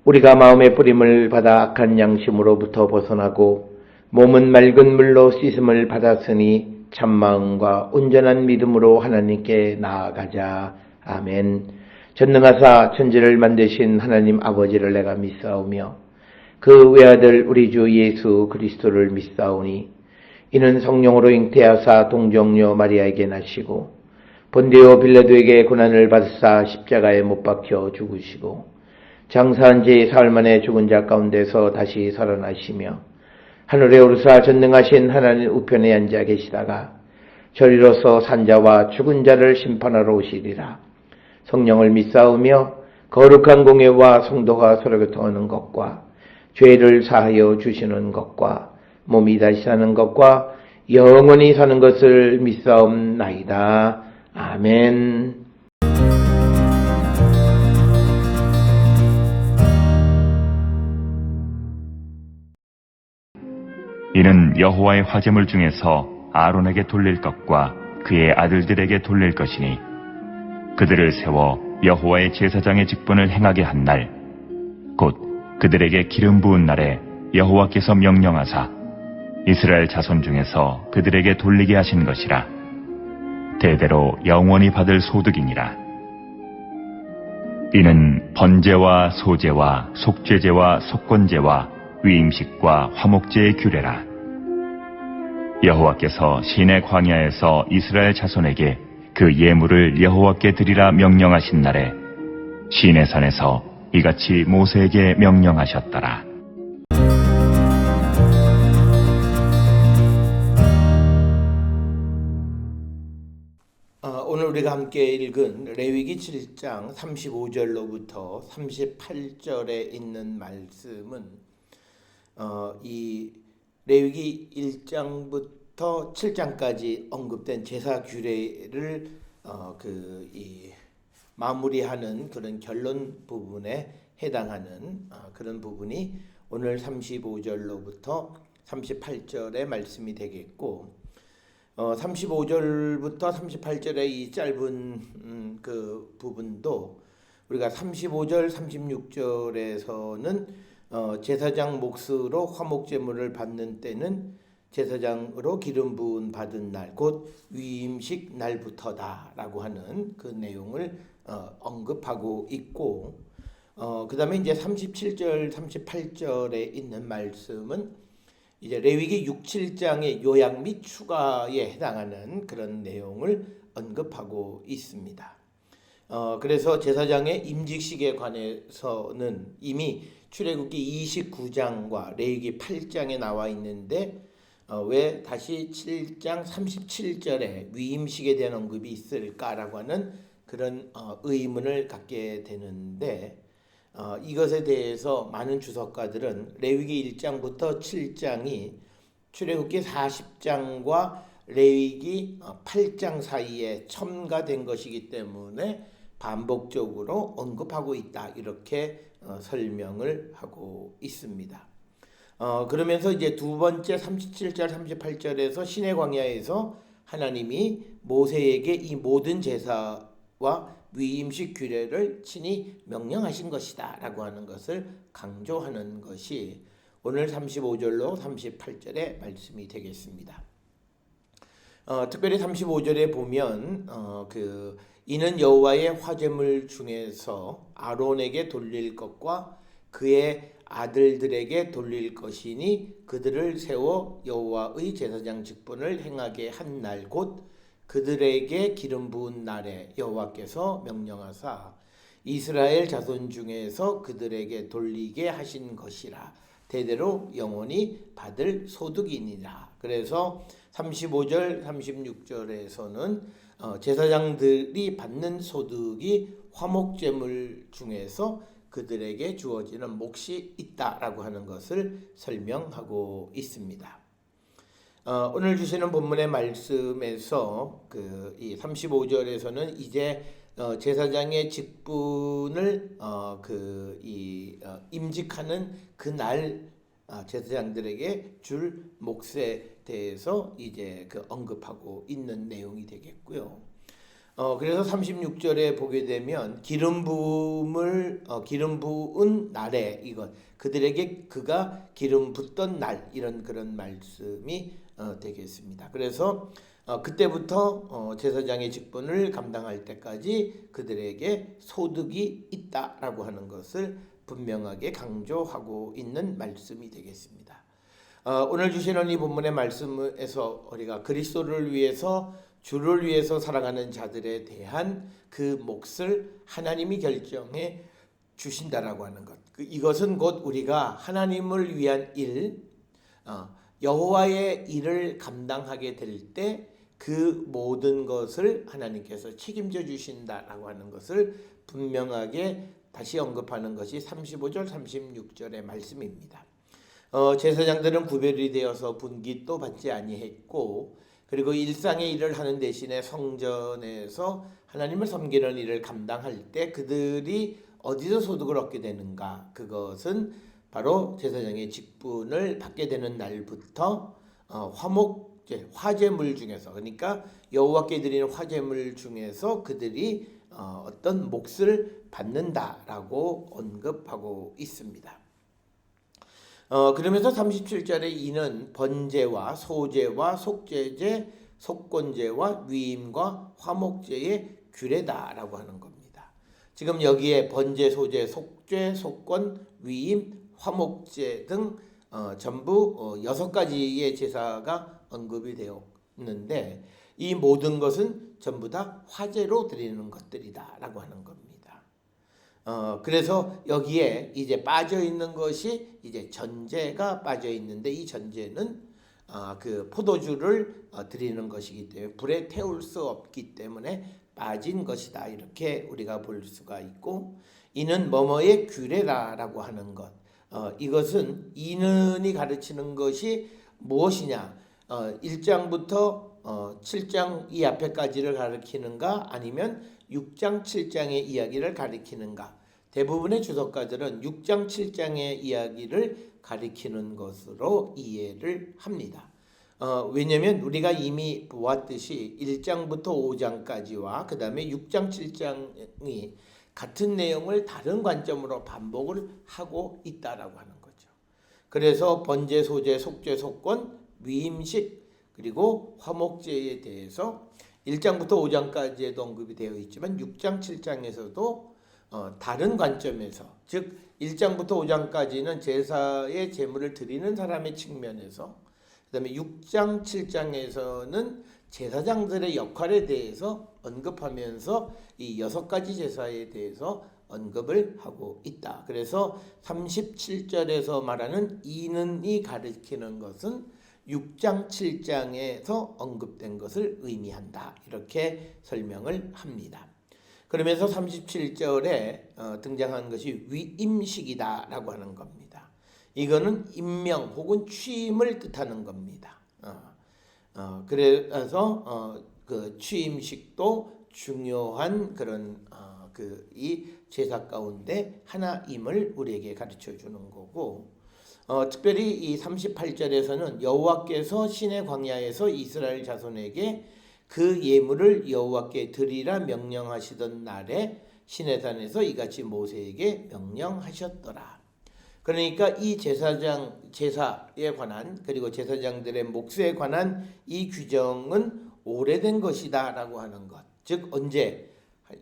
우리가 마음의 뿌림을 받아 악한 양심으로부터 벗어나고 몸은 맑은 물로 씻음을 받았으니 참마음과 온전한 믿음으로 하나님께 나아가자. 아멘. 전능하사 천지를 만드신 하나님 아버지를 내가 믿사오며 그 외아들 우리 주 예수 그리스도를 믿사오니 이는 성령으로 잉태하사 동정녀 마리아에게 나시고 본디오 빌라도에게 고난을 받으사 십자가에 못 박혀 죽으시고 장사한 지 사흘 만에 죽은 자 가운데서 다시 살아나시며 하늘에 오르사 전능하신 하나님 우편에 앉아 계시다가 저리로서 산자와 죽은 자를 심판하러 오시리라. 성령을 믿사오며 거룩한 공예와 성도가 서로 교통하는 것과 죄를 사하여 주시는 것과 몸이 다시 사는 것과 영원히 사는 것을 믿사옵나이다. 아멘. 이는 여호와의 화제물 중에서 아론에게 돌릴 것과 그의 아들들에게 돌릴 것이니 그들을 세워 여호와의 제사장의 직분을 행하게 한 날, 곧 그들에게 기름 부은 날에 여호와께서 명령하사 이스라엘 자손 중에서 그들에게 돌리게 하신 것이라. 대대로 영원히 받을 소득이니라. 이는 번제와 소제와 속죄제와 속건제와 위임식과 화목제의 규례라. 여호와께서 시내 광야에서 이스라엘 자손에게 그 예물을 여호와께 드리라 명령하신 날에 시내산에서 이같이 모세에게 명령하셨더라. 오늘 우리가 함께 읽은 레위기 7장 35절로부터 38절에 있는 말씀은 이 레위기 1장부터 7장까지 언급된 제사 규례를 마무리하는 그런 결론 부분에 해당하는 그런 부분이 오늘 35절로부터 38절의 말씀이 되겠고, 35절부터 38절의 이 짧은 그 부분도 우리가 35절, 36절에서는 제사장 몫으로 화목제물을 받는 때는 제사장으로 기름 부은 받은 날, 곧 위임식 날부터다라고 하는 그 내용을 언급하고 있고, 그 다음에 이제 37절, 38절에 있는 말씀은 이제 레위기 6, 7장의 요약 및 추가에 해당하는 그런 내용을 언급하고 있습니다. 그래서 제사장의 임직식에 관해서는 이미 출애굽기 29장과 레위기 8장에 나와 있는데 왜 다시 7장 37절에 위임식에 대한 언급이 있을까라고 하는 그런 의문을 갖게 되는데, 이것에 대해서 많은 주석가들은 레위기 1장부터 7장이 출애굽기 40장과 레위기 8장 사이에 첨가된 것이기 때문에 반복적으로 언급하고 있다, 이렇게 설명을 하고 있습니다. 그러면서 이제 두 번째 37절 38절에서 시내 광야에서 하나님이 모세에게 이 모든 제사와 위임식 규례를 친히 명령하신 것이다 라고 하는 것을 강조하는 것이 오늘 35절로 38절의 말씀이 되겠습니다. 특별히 35절에 보면 이는 여호와의 화제물 중에서 아론에게 돌릴 것과 그의 아들들에게 돌릴 것이니 그들을 세워 여호와의 제사장 직분을 행하게 한 날, 곧 그들에게 기름 부은 날에 여호와께서 명령하사 이스라엘 자손 중에서 그들에게 돌리게 하신 것이라. 대대로 영원히 받을 소득이니라. 그래서 35절, 36절에서는 제사장들이 받는 소득이 화목제물 중에서 그들에게 주어지는 몫이 있다라고 하는 것을 설명하고 있습니다. 오늘 주시는 본문의 말씀에서 이 35절에서는 이제 제사장의 직분을 임직하는 그날 제사장들에게 줄 몫에 대해서 이제 언급하고 있는 내용이 되겠고요. 그래서 36절에 보게 되면 기름 부은 날에 이것 그들에게 그가 기름 붓던 날 이런 그런 말씀이 되겠습니다. 그래서 그때부터 제사장의 직분을 감당할 때까지 그들에게 소득이 있다라고 하는 것을 분명하게 강조하고 있는 말씀이 되겠습니다. 오늘 주시는 이 본문의 말씀에서 우리가 그리스도를 위해서 주를 위해서 살아가는 자들에 대한 그 몫을 하나님이 결정해 주신다라고 하는 것. 이것은 곧 우리가 하나님을 위한 일, 여호와의 일을 감당하게 될 때 그 모든 것을 하나님께서 책임져 주신다라고 하는 것을 분명하게 다시 언급하는 것이 35절, 36절의 말씀입니다. 제사장들은 구별이 되어서 분깃도 받지 아니했고 그리고 일상의 일을 하는 대신에 성전에서 하나님을 섬기는 일을 감당할 때 그들이 어디서 소득을 얻게 되는가? 그것은 바로 제사장의 직분을 받게 되는 날부터 화제물 중에서 그러니까 여호와께 드리는 화제물 중에서 그들이 어떤 몫을 받는다라고 언급하고 있습니다. 그러면서 37절에 이는 번제와 소제와 속죄제, 속건제와 위임과 화목제의 규례다라고 하는 겁니다. 지금 여기에 번제, 소제, 속죄, 속건, 위임, 화목제 등 전부 6가지의 제사가 언급이 되었는데 이 모든 것은 전부 다 화제로 드리는 것들이다라고 하는 겁니다. 그래서 여기에 이제 빠져 있는 것이 이제 전제가 빠져 있는데 이 전제는 그 포도주를 드리는 것이기 때문에 불에 태울 수 없기 때문에 빠진 것이다 이렇게 우리가 볼 수가 있고 이는 뭐뭐의 규례라라고 하는 것 이것은 이는이 가르치는 것이 무엇이냐 1장부터 7장 이 앞에까지를 가리키는가 아니면 6장 7장의 이야기를 가리키는가 대부분의 주석가들은 6장 7장의 이야기를 가리키는 것으로 이해를 합니다. 왜냐하면 우리가 이미 보았듯이 1장부터 5장까지와 그 다음에 6장 7장이 같은 내용을 다른 관점으로 반복을 하고 있다라고 하는 거죠. 그래서 번제, 소제, 속죄, 속건, 위임식 그리고 화목제에 대해서 1장부터 5장까지에도 언급이 되어 있지만 6장 7장에서도 다른 관점에서 즉 1장부터 5장까지는 제사의 제물을 드리는 사람의 측면에서 그 다음에 6장 7장에서는 제사장들의 역할에 대해서 언급하면서 이 6가지 제사에 대해서 언급을 하고 있다. 그래서 37절에서 말하는 이는이 가리키는 것은 6장 7장에서 언급된 것을 의미한다. 이렇게 설명을 합니다. 그러면서 37절에 등장한 것이 위임식이다라고 하는 겁니다. 이거는 임명 혹은 취임을 뜻하는 겁니다. 그래서 그 취임식도 중요한 그런 이 제사 가운데 하나임을 우리에게 가르쳐 주는 거고 특별히 이 38절에서는 여호와께서 시내 광야에서 이스라엘 자손에게 그 예물을 여호와께 드리라 명령하시던 날에 시내산에서 이같이 모세에게 명령하셨더라. 그러니까 이 제사에 관한 그리고 제사장들의 몫에 관한 이 규정은 오래된 것이다라고 하는 것. 즉 언제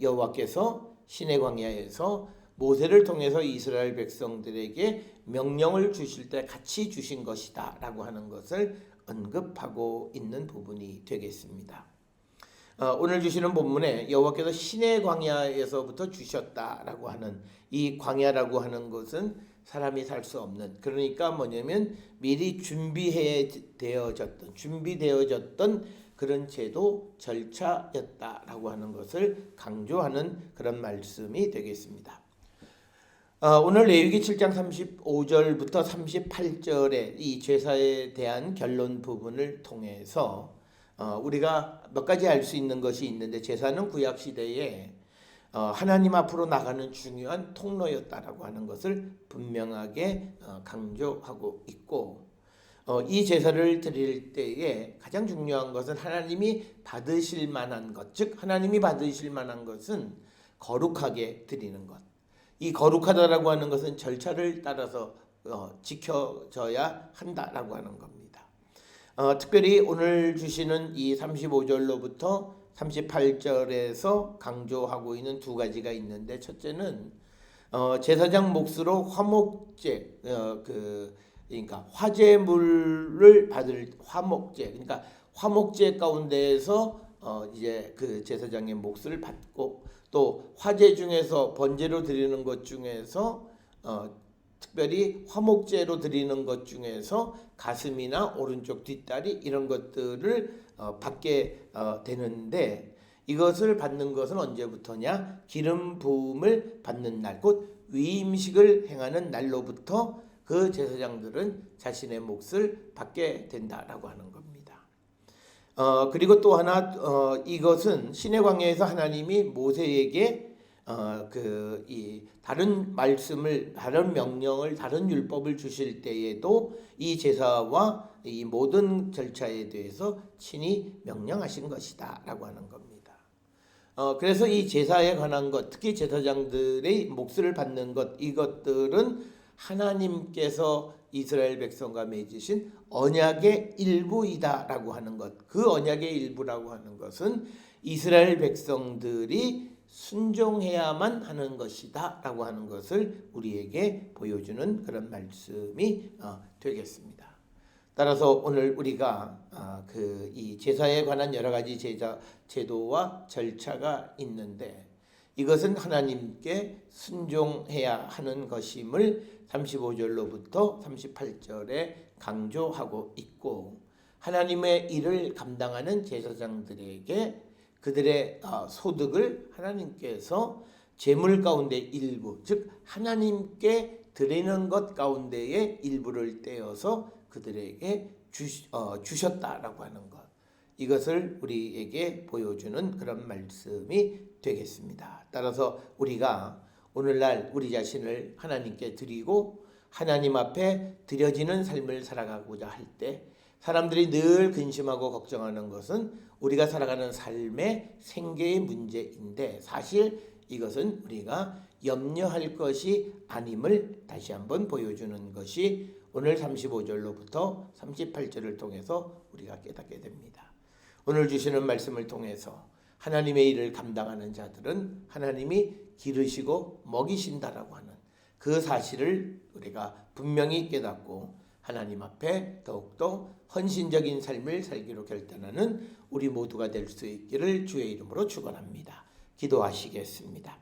여호와께서 시내 광야에서 모세를 통해서 이스라엘 백성들에게 명령을 주실 때 같이 주신 것이다라고 하는 것을 언급하고 있는 부분이 되겠습니다. 오늘 주시는 본문에 여호와께서 시내 광야에서부터 주셨다라고 하는 이 광야라고 하는 것은 사람이 살 수 없는 그러니까 뭐냐면 미리 준비되어졌던 그런 제도 절차였다라고 하는 것을 강조하는 그런 말씀이 되겠습니다. 오늘 레위기 7장 35절부터 38절의 이 제사에 대한 결론 부분을 통해서 우리가 몇 가지 알 수 있는 것이 있는데 제사는 구약 시대에 하나님 앞으로 나가는 중요한 통로였다라고 하는 것을 분명하게 강조하고 있고 이 제사를 드릴 때에 가장 중요한 것은 하나님이 받으실 만한 것, 즉 하나님이 받으실 만한 것은 거룩하게 드리는 것. 이 거룩하다라고 하는 것은 절차를 따라서 지켜져야 한다라고 하는 겁니다. 특별히 오늘 주시는 이 35절로부터 38절에서 강조하고 있는 두 가지가 있는데, 첫째는 제사장 몫으로 화목제, 그러니까 화제물을 받을 화목제, 그러니까 화목제 가운데에서 이제 그 제사장의 몫을 받고, 또 화제 중에서 번제로 드리는 것 중에서 특별히 화목제로 드리는 것 중에서 가슴이나 오른쪽 뒷다리 이런 것들을 받게 되는데, 이것을 받는 것은 언제부터냐? 기름 부음을 받는 날, 곧 위임식을 행하는 날로부터 그 제사장들은 자신의 몫을 받게 된다라고 하는 겁니다. 그리고 또 하나, 이것은 신의 광야에서 하나님이 모세에게 이 다른 말씀을, 다른 명령을, 다른 율법을 주실 때에도 이 제사와 이 모든 절차에 대해서 친히 명령하신 것이다라고 하는 겁니다. 그래서 이 제사에 관한 것, 특히 제사장들의 몫을 받는 것, 이것들은 하나님께서 이스라엘 백성과 맺으신 언약의 일부이다라고 하는 것. 그 언약의 일부라고 하는 것은 이스라엘 백성들이 순종해야만 하는 것이다 라고 하는 것을 우리에게 보여주는 그런 말씀이 되겠습니다. 따라서 오늘 우리가 이 제사에 관한 여러 가지 제도와 절차가 있는데, 이것은 하나님께 순종해야 하는 것임을 35절로부터 38절에 강조하고 있고, 하나님의 일을 감당하는 제사장들에게 그들의 소득을 하나님께서 제물 가운데 일부, 즉 하나님께 드리는 것 가운데의 일부를 떼어서 그들에게 주셨다라고 하는 것, 이것을 우리에게 보여주는 그런 말씀이 되겠습니다. 따라서 우리가 오늘날 우리 자신을 하나님께 드리고 하나님 앞에 드려지는 삶을 살아가고자 할 때, 사람들이 늘 근심하고 걱정하는 것은 우리가 살아가는 삶의 생계의 문제인데, 사실 이것은 우리가 염려할 것이 아님을 다시 한번 보여주는 것이 오늘 35절로부터 38절을 통해서 우리가 깨닫게 됩니다. 오늘 주시는 말씀을 통해서 하나님의 일을 감당하는 자들은 하나님이 기르시고 먹이신다라고 하는 그 사실을 우리가 분명히 깨닫고 하나님 앞에 더욱더 헌신적인 삶을 살기로 결단하는 우리 모두가 될 수 있기를 주의 이름으로 축원합니다. 기도하시겠습니다.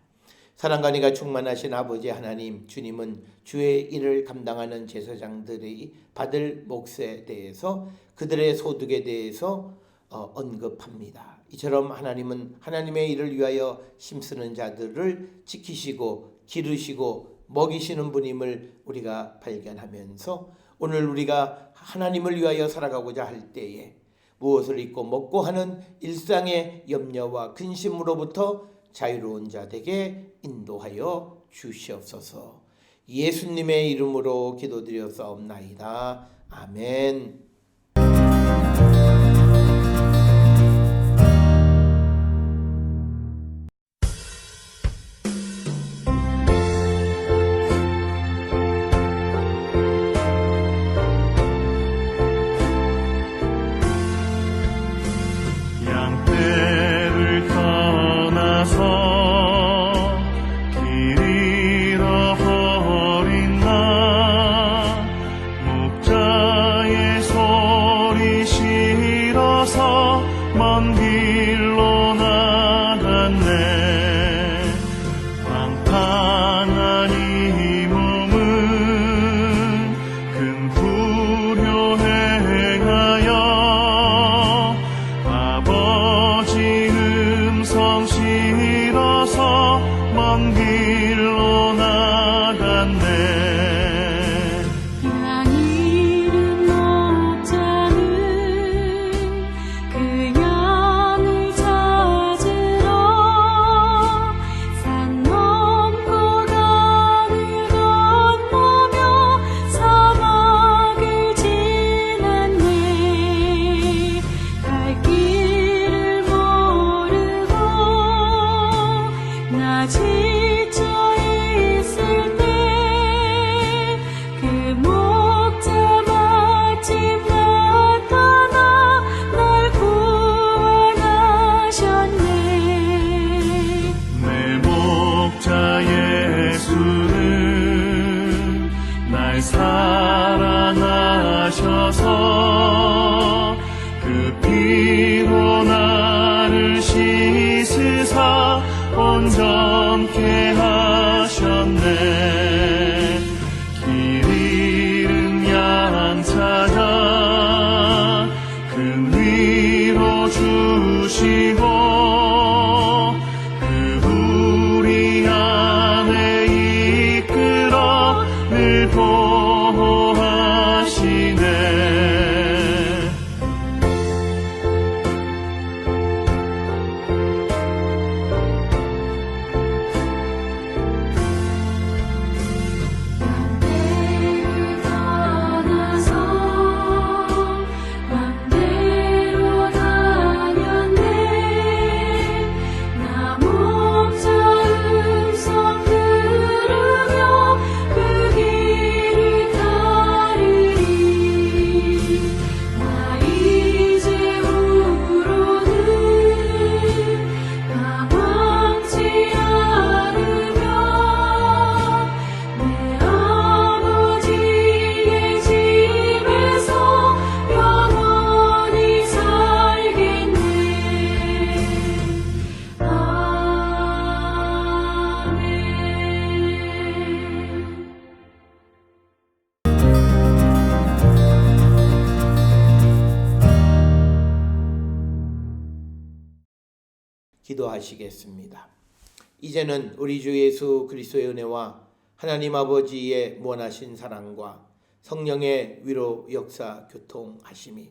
사랑과 은혜가 충만하신 아버지 하나님, 주님은 주의 일을 감당하는 제사장들이 받을 몫에 대해서, 그들의 소득에 대해서 언급합니다. 이처럼 하나님은 하나님의 일을 위하여 힘쓰는 자들을 지키시고 기르시고 먹이시는 분임을 우리가 발견하면서, 오늘 우리가 하나님을 위하여 살아가고자 할 때에 무엇을 잊고 먹고 하는 일상의 염려와 근심으로부터 자유로운 자 되게 인도하여 주시옵소서. 예수님의 이름으로 기도드렸사옵나이다. 아멘. 목자의 손 사랑하셔서 그 피로 나를 씻으사 온전케 하셨네. 길 잃은 양 찾아 금 위로 주시고 그 우리 안에 이끌어 늘 보호하시네. 맘대로 다녔네. 나 목자 음성 들으며 그 길을 따르리. 나 이제후로는 가망치 않으며 내 아버지의 집에서 영원히 살겠네. 기도하시겠습니다. 이제는 우리 주 예수 그리스도의 은혜와 하나님 아버지의 무한하신 사랑과 성령의 위로 역사 교통하심이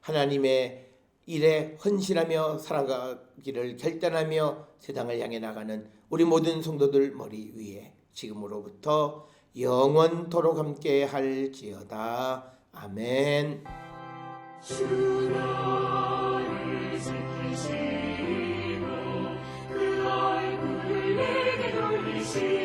하나님의 일에 헌신하며 살아가기를 결단하며 세상을 향해 나가는 우리 모든 성도들 머리 위에 지금으로부터 영원토록 함께 할지어다. 아멘. 주 너를 지키시고 그 얼굴을 내게 돌리시고